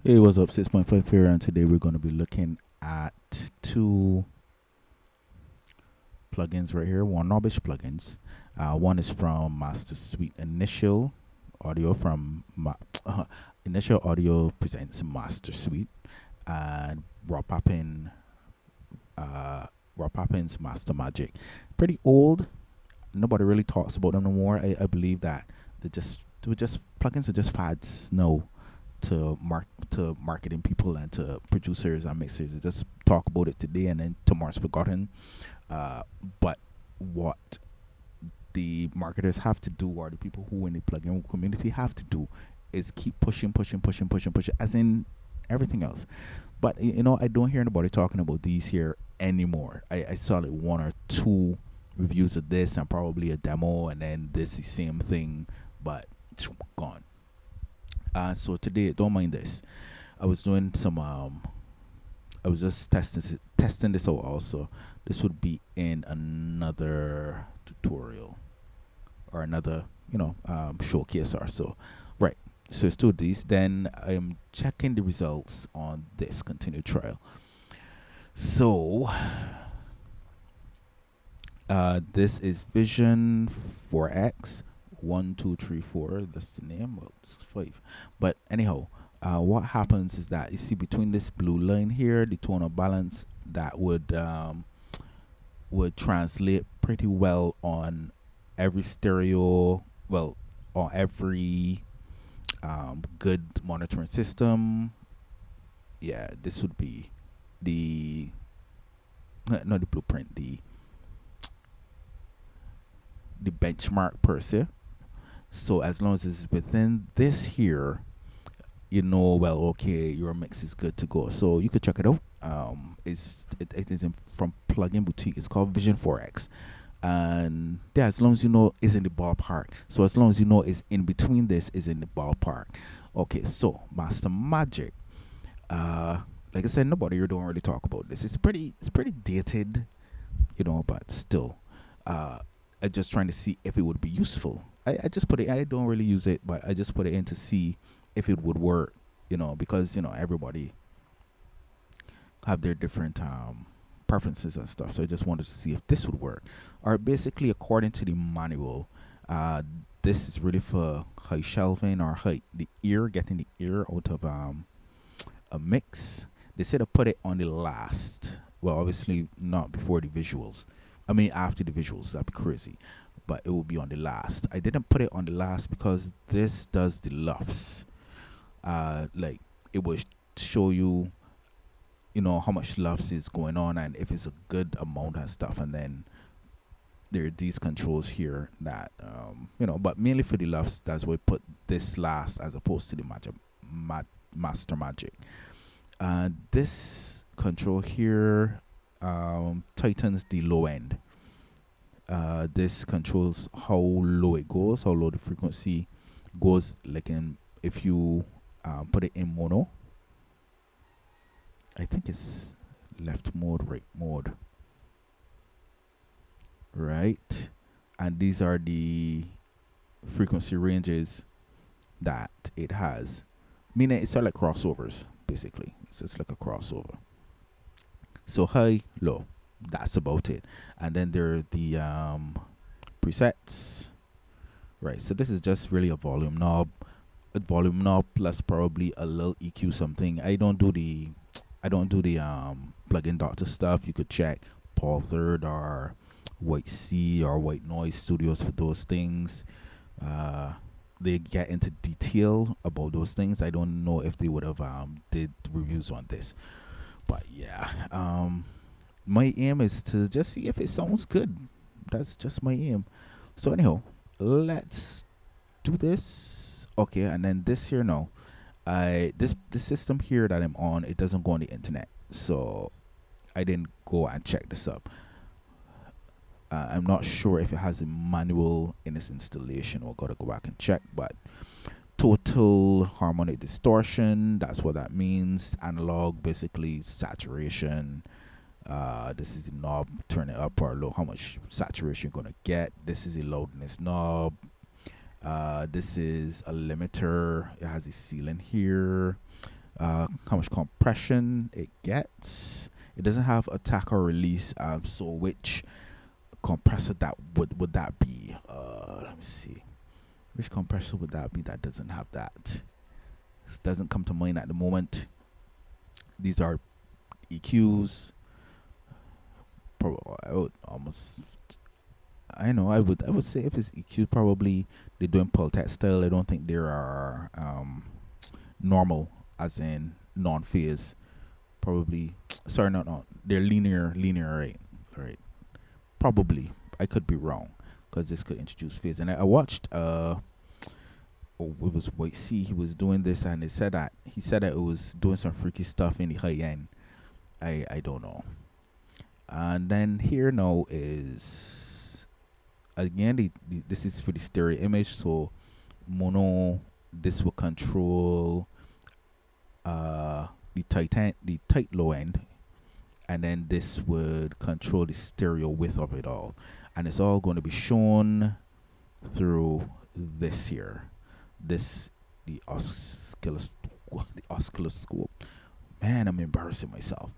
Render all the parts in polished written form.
Hey, what's up? 6.5 here, and today we're going to be looking at two plugins right here. One Knobbish plugins. One is from Master Suite Initial Audio Initial Audio presents Master Suite, and Rob Pappin's Master Magic. Pretty old. Nobody really talks about them no more. I believe that they were just plugins are just fads. No, to marketing people and to producers and mixers. They just talk about it today and then tomorrow's forgotten. Uh, but what the marketers have to do, or the people who in the plugin community have to do, is keep pushing, as in everything else. But I don't hear anybody talking about these here anymore. I saw like one or two reviews of this and probably a demo, and then this is same thing, but it's gone. So today, don't mind this. I was doing some I was just testing this out also. This would be in another tutorial or another, showcase or so. Right. So it's two of these. Then I'm checking the results on this continued trial. So this is Vision 4X 1234. That's the name. Well, it's five. But anyhow, what happens is that you see between this blue line here, the tone of balance that would translate pretty well on every stereo. Well, on every good monitoring system. Yeah, this would be the not the blueprint, the benchmark per se. So as long as it's within this here, well, okay, your mix is good to go. So you could check it out. It is from Plugin Boutique. It's called Vision 4X, and yeah, as long as you know is in the ballpark. So as long as you know is in between this is in the ballpark. Okay, so Master Magic. Uh, like I said, nobody here don't really talk about this. It's pretty dated, but still, I'm just trying to see if it would be useful. I just put it. I don't really use it, but I just put it in to see if it would work. Because everybody have their different preferences and stuff. So I just wanted to see if this would work. Or basically, according to the manual, uh, this is really for high shelving or getting the ear out of a mix. They said to put it on the last. Well, obviously not before the visuals. I mean, after the visuals, that'd be crazy. But it will be on the last. I didn't put it on the last because this does the lufts. Like it will show you, how much lufts is going on and if it's a good amount and stuff. And then there are these controls here that, but mainly for the lufts, that's why I put this last as opposed to the Master Magic. This control here tightens the low end. This controls how low it goes, how low the frequency goes. Like if you put it in mono, I think it's left mode, right mode, right? And these are the frequency ranges that it has. Meaning it's like crossovers, basically. It's just like a crossover. So high, low. That's about it. And then there are the presets. Right. So this is just really a volume knob plus probably a little EQ something. I don't do the plugin doctor stuff. You could check Paul Third or White C or White Noise Studios for those things. Uh, they get into detail about those things. I don't know if they would have did reviews on this, but yeah. My aim is to just see if it sounds good. That's just my aim. So anyhow, let's do this. Okay, and then this here now. This system here that I'm on, it doesn't go on the internet. So I didn't go and check this up. I'm not sure if it has a manual in its installation or gotta go back and check, but total harmonic distortion, that's what that means. Analog, basically saturation. This is the knob, turn it up or low, how much saturation you're gonna get. This is a loudness knob. This is a limiter. It has a ceiling here. how much compression it gets. It doesn't have attack or release. So which compressor that would that be? Let me see. Which compressor would that be that doesn't have that? This doesn't come to mind at the moment. These are EQs. I would almost. I know. I would say if it's EQ, probably they're doing Pultec style. I don't think there are normal, as in non-phase. Probably. Sorry, not. They're linear, right? Right. Probably. I could be wrong, because this could introduce phase. And I watched. It was White C. He was doing this, and he said that it was doing some freaky stuff in the high end. I don't know. And then here now is again this is for the stereo image. So mono, this will control the tight low end, and then this would control the stereo width of it all, and it's all going to be shown through this here. This the oscilloscope. Man, I'm embarrassing myself.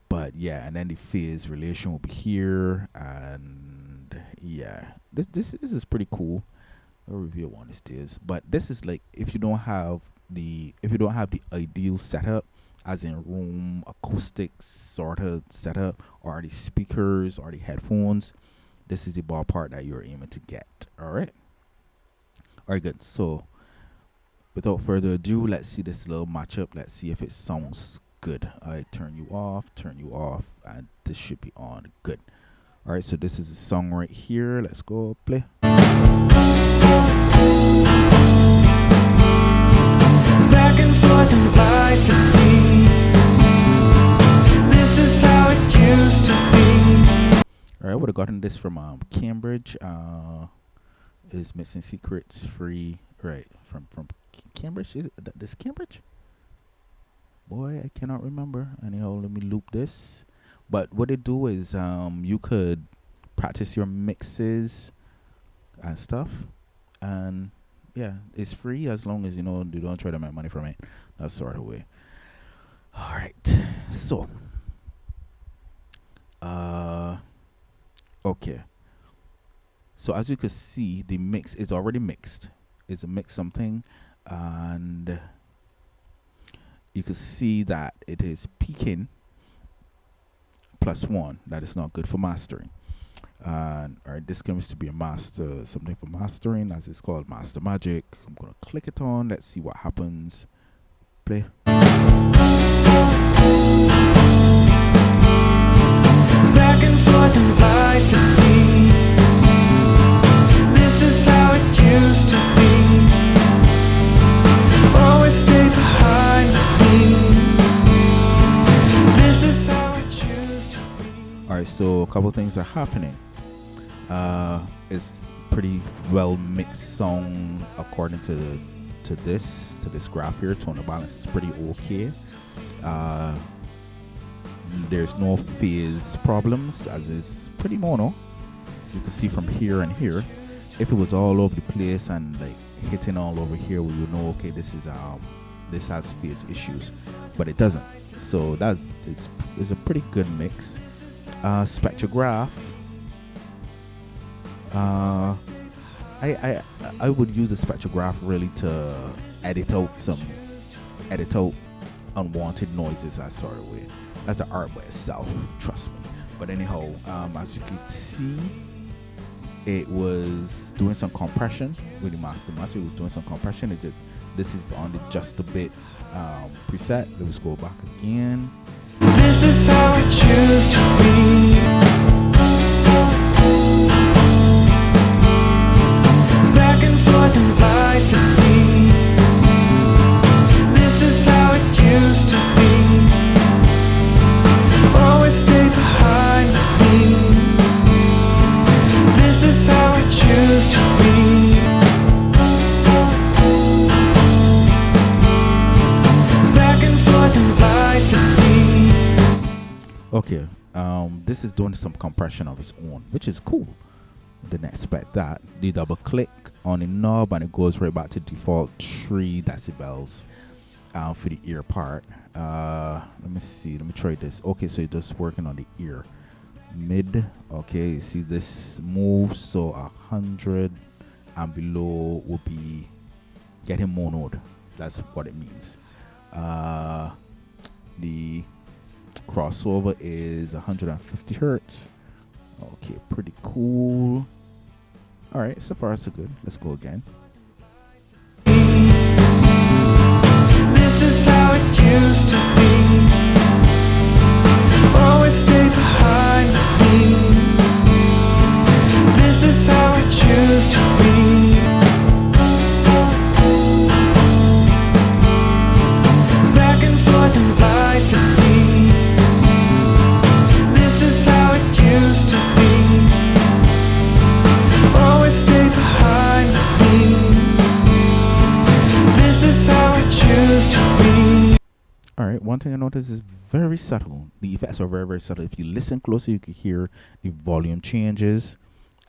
But yeah, and then the phase relation will be here, and yeah, this is pretty cool. I'll review one of these, but this is like if you don't have the ideal setup, as in room acoustics sort of setup, or the speakers or the headphones, this is the ballpark that you're aiming to get. All right, good. So without further ado, let's see this little matchup. Let's see if it sounds good. I turn you off, and this should be on. Good. All right, so this is a song right here. Let's go play. Back and forth in life, it seems. This is how it used to be. All right, I would have gotten this from Cambridge. Is Missing Secrets free? Right, from Cambridge. Is it this Cambridge? Boy, I cannot remember. Anyhow, let me loop this. But what they do is you could practice your mixes and stuff, and yeah, it's free as long as you don't try to make money from it. That sort of way. All right, so okay. So as you can see, the mix is already mixed. It's a mix something, and you can see that it is peaking +1. That is not good for mastering. And all right, this claims to be a master, something for mastering, as it's called Master Magic. I'm gonna click it on. Let's see what happens. Play. Back and forth in life, it seems. This is how it used to be. Always stay behind the scenes. This is how it used to be. Alright, so a couple things are happening. It's pretty well mixed song according to this graph here. Tone of balance is pretty okay. There's no phase problems, as is pretty mono. You can see from here and here. If it was all over the place and like hitting all over here, we would know, okay, this has phase issues, but it doesn't. So it's a pretty good mix. Spectrograph. I would use a spectrograph really to edit out unwanted noises, that sort of way. That's an art by itself, trust me. But anyhow, as you can see, it was doing some compression with the Master Magic. It was doing some compression. This is on the Just a Bit preset. Let's go back again. This is how it used to be. Back and forth in life, it seems. This is how it used to be. Always stay behind the scenes. This is how it used to be. Back and forth in life, it seems. Okay, this is doing some compression of its own, which is cool. Didn't expect that. The double click on the knob and it goes right back to default 3 decibels. for the ear part. Let me see. Let me try this. Okay, so you're just working on the ear. Mid. Okay, you see this move. So 100 and below will be getting monoed. That's what it means. The crossover is 150 hertz. Okay, pretty cool. All right, so far so good. Let's go again. This is how it used to be. Always stay behind the scenes. This is how it used to be. Back and forth in life it seems. This is how it used to be. Always stay behind the scenes. This is how it used to be. All right, one thing I noticed is very subtle. The effects are very, very subtle. If you listen closely, you can hear the volume changes,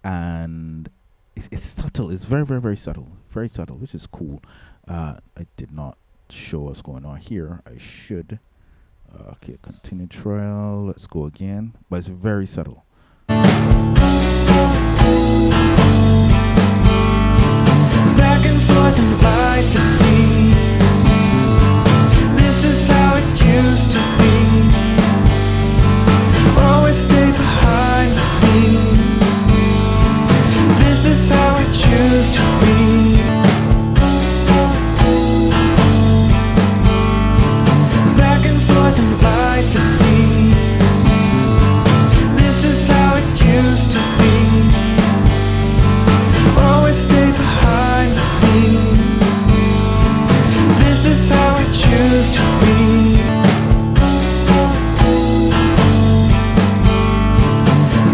and it's subtle. It's very, very, very subtle. Very subtle, which is cool. I did not show what's going on here. I should. Okay, continue trial. Let's go again. But it's very subtle. Back and forth in life it seems. This is how it used to be. Always stay behind the scenes. This is how it used to be. Back and forth in life it seems. This is how it used to be. Always stay behind the scenes. This is how it used to be.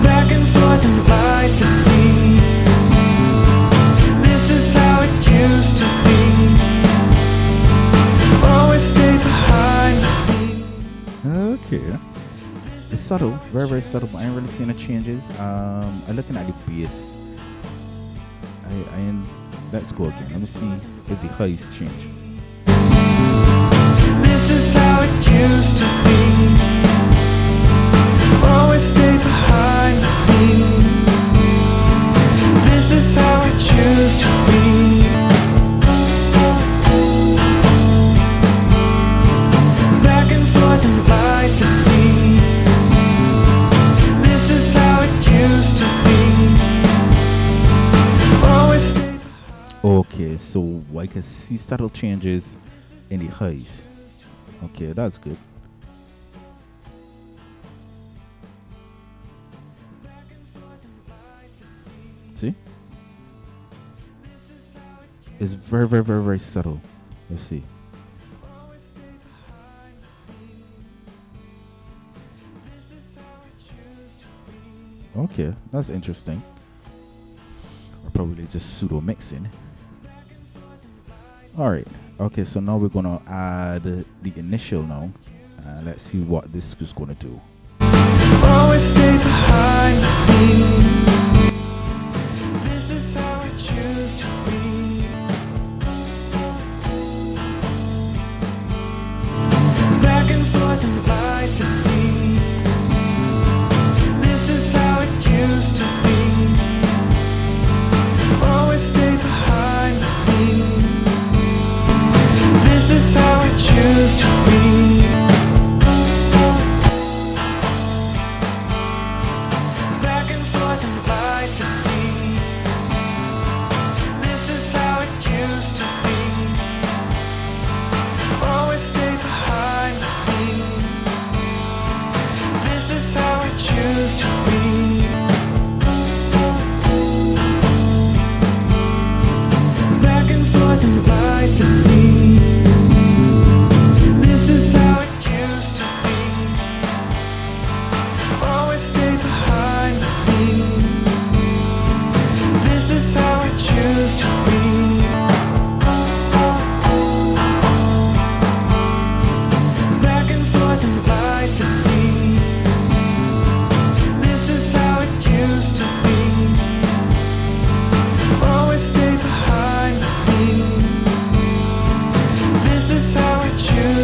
Back and forth in life it seems. This is how it used to be. Always stay behind the scenes. Okay. It's subtle, very, very subtle, but I ain't really seeing the changes. I'm looking at the bass. Let's go again. Let me see if the highs change. This is how it used to be. Always stay behind the scenes. This is how it used to be. Back and forth in life it seems. This is how it used to be. Always stay. Okay, so I can see subtle changes in the highs. Okay, that's good. See? It's very, very, very, very subtle. Let's see. Okay, that's interesting. Or probably just pseudo mixing. Alright, okay, so now we're gonna add the initial now. Let's see what this is gonna do. Always stay behind the scenes. This is how it used to be. Back and forth in life it seems. This is how it used to be. Always stay behind the scenes. This is how it used to be. Back and forth in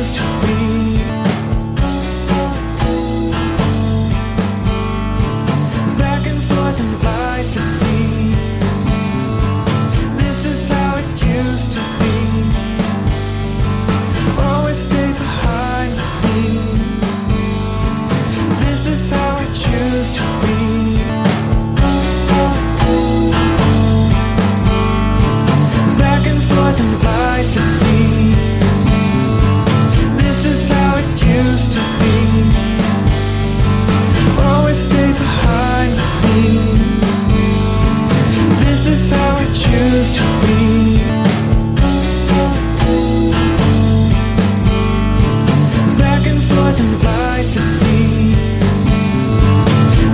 choose to be. Back and forth in life it seems. This is how it used to be. Always stay behind the scenes. This is how I choose to be. Back and forth in life it seems. This is how it used to be. Always stay behind the scenes. This is how I choose to be. Back and forth in life it seems.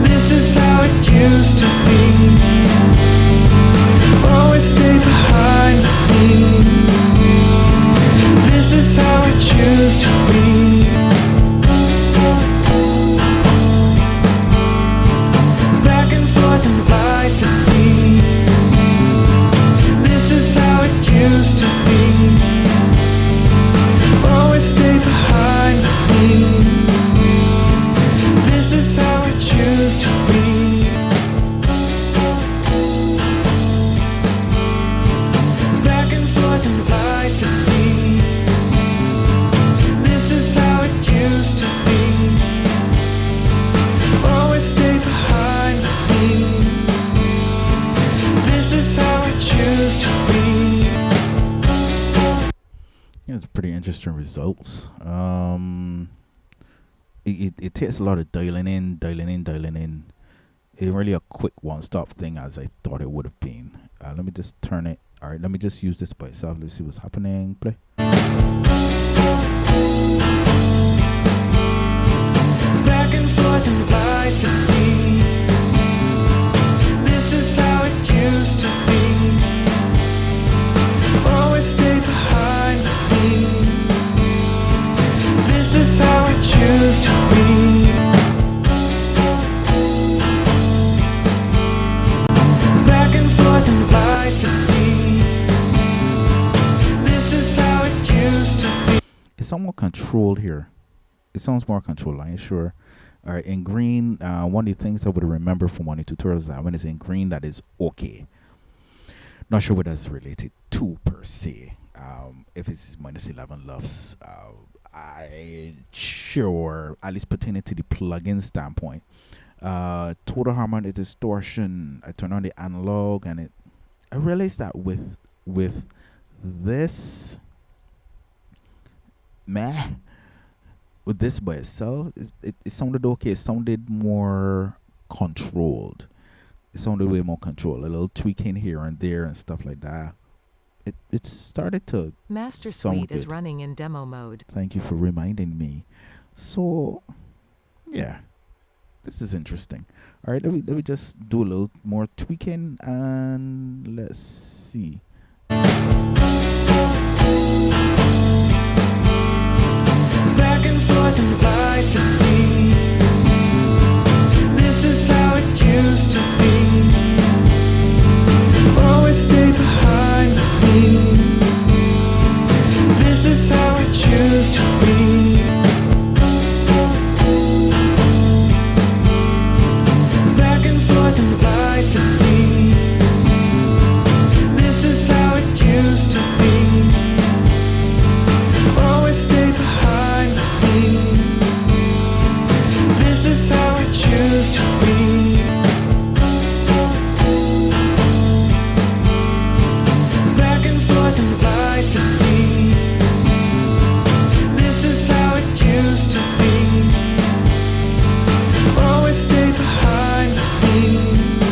This is how it used to be. Always stay behind the scenes. This is how I choose to be. Back and forth in life it seems. This is how it used to be. Always stay behind the scenes. This is how I choose to be. Back and forth in life it seems. This is how it used to be. Always stay behind the scenes. This is how I choose to be. Yeah, it's pretty interesting results. It takes a lot of dialing in. It's really a quick one-stop thing as I thought it would have been. Let me just turn it. All right, let me just use this by itself. Let's see what's happening. Play. Back and forth in life it seems. This is how it used to be. Always stay behind the scenes. This is how I choose to be. Back and forth in life it seems. This is how it used to be. It's somewhat controlled here. It sounds more controlled. I ain't sure. All right, in green, one of the things I would remember from one of the tutorials is that when it's in green, that is okay. Not sure what that's related to per se. If it's -11 LUFS, I sure, at least pertaining to the plugin standpoint. Total harmonic distortion. I turn on the analog and I realized that with this, with this by itself, it sounded okay. It sounded more controlled. It sounded way more controlled. A little tweaking here and there and stuff like that. It started to Master sound Suite is good. running in demo mode. Thank you for reminding me. So, yeah, this is interesting. All right, let me just do a little more tweaking and let's see. Back and forth in life it seems. This is how it used to be. Always stay behind the scenes. This is how I choose to be. Back and forth in life it seems. This is how it used to be. Always stay behind the scenes. This is how I choose to be. Back and forth in life it seems. This is how it used to be. Always stay behind the scenes.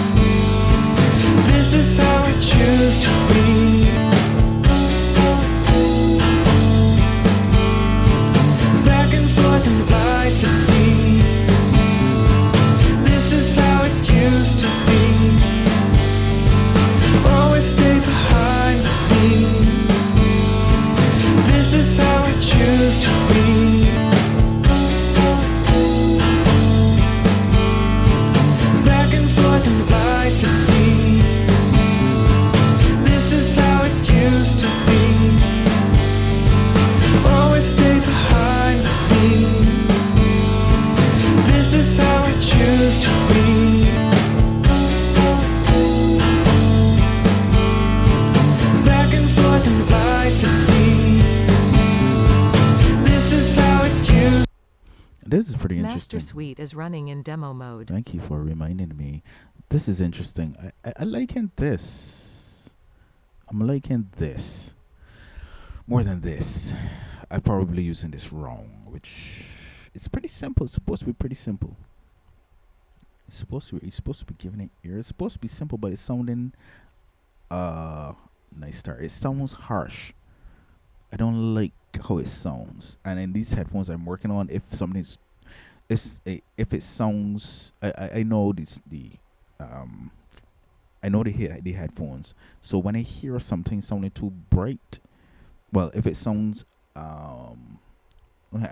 This is how I choose to be. Back and forth in life it seems. This is how it used to be. Always stay behind the scenes. This is how I choose to be. Back and forth in life it seems. This is how it used to be. Always stay behind. This is pretty Master interesting. Suite is running in demo mode. Thank you for reminding me. This is interesting. I liking this. I'm liking this more than this. I'm probably using this wrong, which it's pretty simple. It's supposed to be pretty simple. It's supposed to be. You're supposed to be giving it ear. It's supposed to be simple, but it's sounding nice start. It sounds harsh. I don't like how it sounds. And in these headphones I'm working on, if something's if it sounds, I know I know the headphones. So when I hear something sounding too bright, well, if it sounds I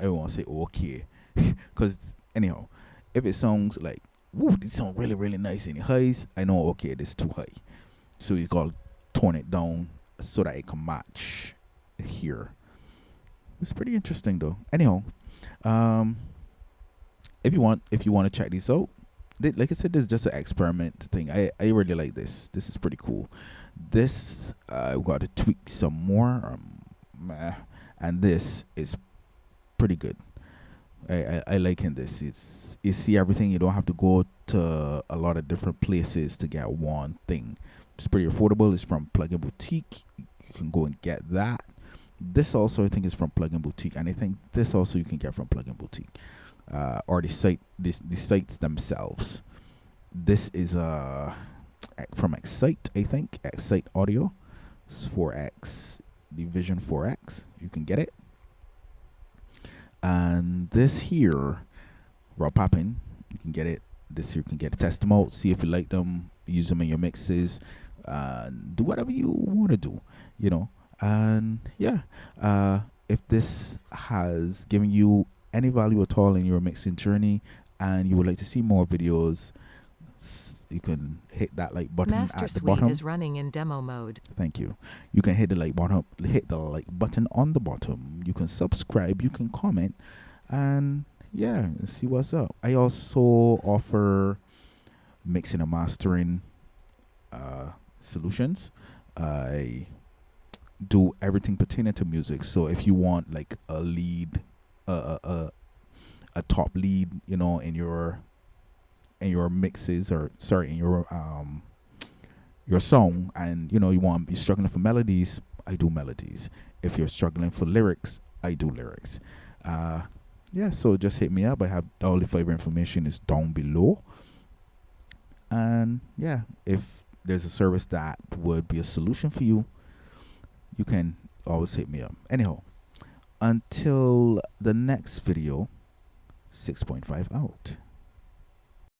won't say okay, because anyhow, if it sounds like, woo, this sound really really nice in the highs, I know okay, this is too high. So you gotta tone it down so that it can match here. It's pretty interesting though. Anyhow, if you want to check this out, like I said, this is just an experiment thing. I really like this. This is pretty cool. This we got to tweak some more, and this is pretty good. I liking this. It's, you see everything. You don't have to go to a lot of different places to get one thing. It's pretty affordable. It's from Plugin Boutique. You can go and get that. This also I think is from Plugin Boutique, and I think this also you can get from Plugin Boutique, or the sites themselves. This is from Excite, I think. Excite Audio. It's 4X, the Vision 4X. You can get it. And this here, Raw Poppin', you can get it. This here you can get it. Test them out. See if you like them. Use them in your mixes. Do whatever you want to do, you know. And yeah, if this has given you any value at all in your mixing journey, and you would like to see more videos, you can hit that like button Master at the Suite bottom. is running in demo mode. Thank you. You can hit the like button. Hit the like button on the bottom. You can subscribe. You can comment, and yeah, see what's up. I also offer mixing and mastering solutions. I do everything pertaining to music. So if you want like a lead, a top lead, you know, in your mixes, or sorry, in your song, and you know you're struggling for melodies, I do melodies. If you're struggling for lyrics, I do lyrics. Yeah, so just hit me up. I have all the flavor information is down below. And yeah, if there's a service that would be a solution for you, you can always hit me up. Anyhow, until the next video, 6.5 out.